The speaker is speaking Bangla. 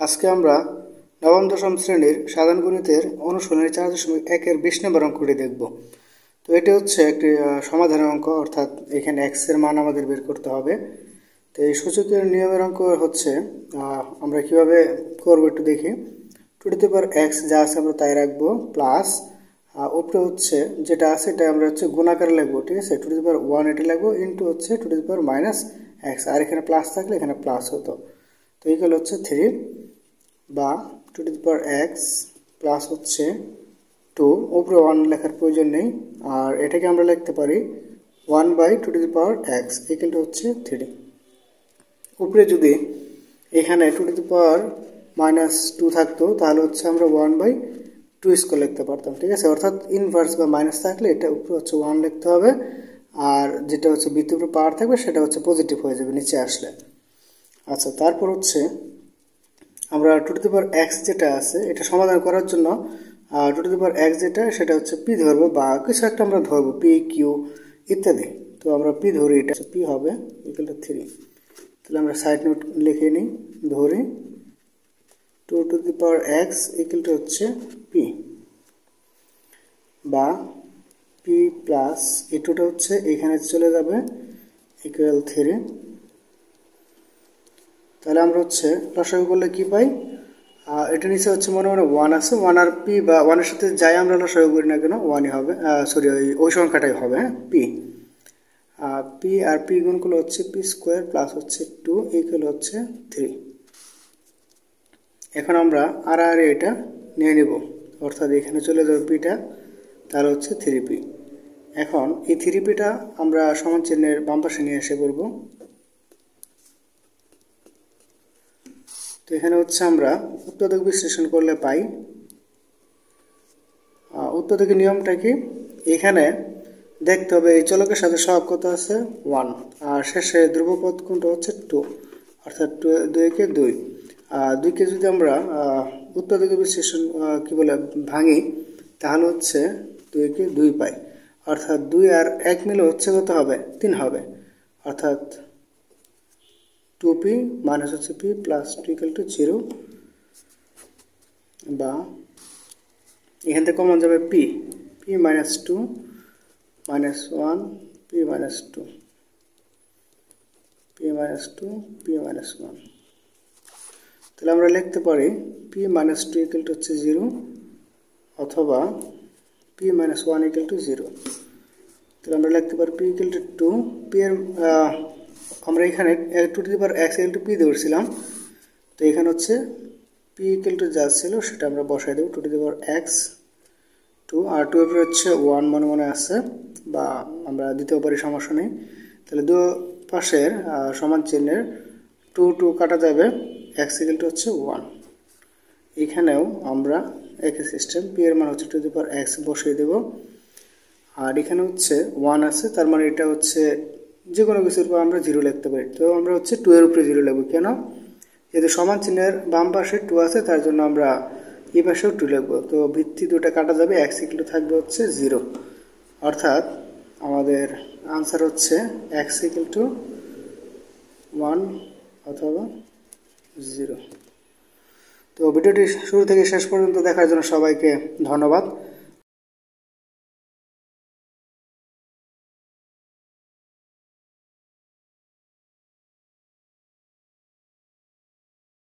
আজকে আমরা নবম দশম শ্রেণীর সাধারণ গণিতের অনুশীলনী 4.1 এর 20 নম্বর অঙ্কটি দেখব। তো এটি হচ্ছে একটি সমাধানের অঙ্ক, অর্থাৎ এখানে x এর মান আমাদের বের করতে হবে। তো এই সূচকের নিয়মের অঙ্ক হচ্ছে আমরা কিভাবে করব একটু দেখি। Two to the power x যা আছে আমরা তাই রাখবো, প্লাস উপরে হচ্ছে যেটা আছে এটা আমরা হচ্ছে গুণাকারে লিখবো, ঠিক আছে। টু টু দি পাওয়ার 1 এটা লিখবো, ইন্টু হচ্ছে two to the power minus x, আর এখানে প্লাস থাকলে এখানে প্লাস হতো। তো এইগুলো হচ্ছে 3 বা two to the power x plus হচ্ছে 2, উপরে 1 লেখার প্রয়োজন নেই, আর এটাকে আমরা লিখতে পারি 1 by two to the power x equal to হচ্ছে 3। উপরে যদি এখানে two to the power minus 2 থাকতো তাহলে হচ্ছে আমরা 1 বাই 2 স্কোয়ার লিখতে পারতাম, ঠিক আছে। অর্থাৎ ইনভার্স বা মাইনাস থাকলে এটা উপরে হচ্ছে 1 লিখতে হবে, আর যেটা হচ্ছে বৃত্তের উপরে পাওয়ার থাকবে সেটা হচ্ছে পজিটিভ হয়ে যাবে নিচে আসলে। আচ্ছা, তারপর হচ্ছে আমরা two to the power x যেটা আছে এটা সমাধান করার জন্য two to the power x যেটা সেটা হচ্ছে পি ধরবো, বা কিছু একটা আমরা ধরবো, পি কিউ ইত্যাদি। তো আমরা পি ধরি, এটা পি হবে ইকুয়াল টু 3। তাহলে আমরা সাইড নোট লিখে নিই, ধরি two to the power x equal to হচ্ছে পি, বা পি প্লাস এই টুটা হচ্ছে এখানে চলে যাবে ইকুয়াল 3। তাহলে আমরা হচ্ছে লসাগু করলে কি পাই, এটা নিচে হচ্ছে মনে মনে 1 আছে, 1 আর পি বা 1 এর সাথে যাই আমরা লসাগু করি না কেন 1ই হবে, সরি ওই সংখ্যাটাই হবে, হ্যাঁ পি। পি আর পি গুণ করলে হচ্ছে পি স্কোয়ার প্লাস হচ্ছে 2 ইকুয়াল হচ্ছে 3। এখন আমরা আর এটা নিয়ে নিব, অর্থাৎ এখানে চলে যাবে পিটা, তাহলে হচ্ছে 3p। এখন এই 3pটা আমরা সমান চিহ্নের বাম পাশে নিয়ে এসে করব। তো এখানে হচ্ছে আমরা উৎপাদক বিশ্লেষণ করলে পাই, উৎপাদকের নিয়মটা কি, এখানে দেখতে হবে এই চলকের সাথে সহগ কত আছে 1, আর শেষে ধ্রুবপদ কোনটা হচ্ছে 2, অর্থাৎ 2 কে 2, 2 কে যদি আমরা উৎপাদকের বিশ্লেষণ কি বলে ভাঙি তাহলে হচ্ছে 2 কে 2 পাই, অর্থাৎ 2 আর 1 মিলে হচ্ছে কত হবে 3 হবে, অর্থাৎ 2p মাইনাস হচ্ছে p প্লাস 2 ইকুয়াল টু 0, বা এখান থেকে কমন যাবে p minus 2 minus 1 p minus 2 minus 2 p minus 1। তাহলে আমরা লিখতে পারি p মাইনাস 2 ইকুয়াল টু হচ্ছে 0, অথবা p মাইনাস 1 ইকুয়াল টু 0। তাহলে আমরা লিখতে পারি p ইকুয়াল টু 2, p এর আমরা এখানে two to the power x equal to p ধরছিলাম, তো এখানে হচ্ছে p ইকুয়াল টু যা ছিল সেটা আমরা বসাই দেব, two to the power x 2, আর 2 এর হচ্ছে 1 মনে মনে আছে, বা আমরা দিতেও পারি, সমস্যা নেই। তাহলে দুই পাশের সমান চিহ্নের 2 2 কাটা যাবে, x ইকুয়াল টু হচ্ছে 1। এখানেও আমরা একই সিস্টেম, p এর মান হচ্ছে two to the power x বসিয়ে দেব, আর এখানে হচ্ছে 1 আছে, তার মানে এটা হচ্ছে যে কোনো কিছুর উপর আমরা 0 লিখতে পারি। তো আমরা হচ্ছে 2 এর উপরে 0 লিখব, কেন, যেহেতু সমান চিহ্নের বাম পাশে 2 আছে তার জন্য আমরা এই পাশেও 2 লিখব। তো ভিত্তি দুটো কাটা যাবে, x ইকুয়াল থাকবে হচ্ছে 0, অর্থাৎ আমাদের আনসার হচ্ছে x ইকুয়াল টু 1 অথবা 0। তো ভিডিওটি শুরু থেকে শেষ পর্যন্ত দেখার জন্য সবাইকে ধন্যবাদ।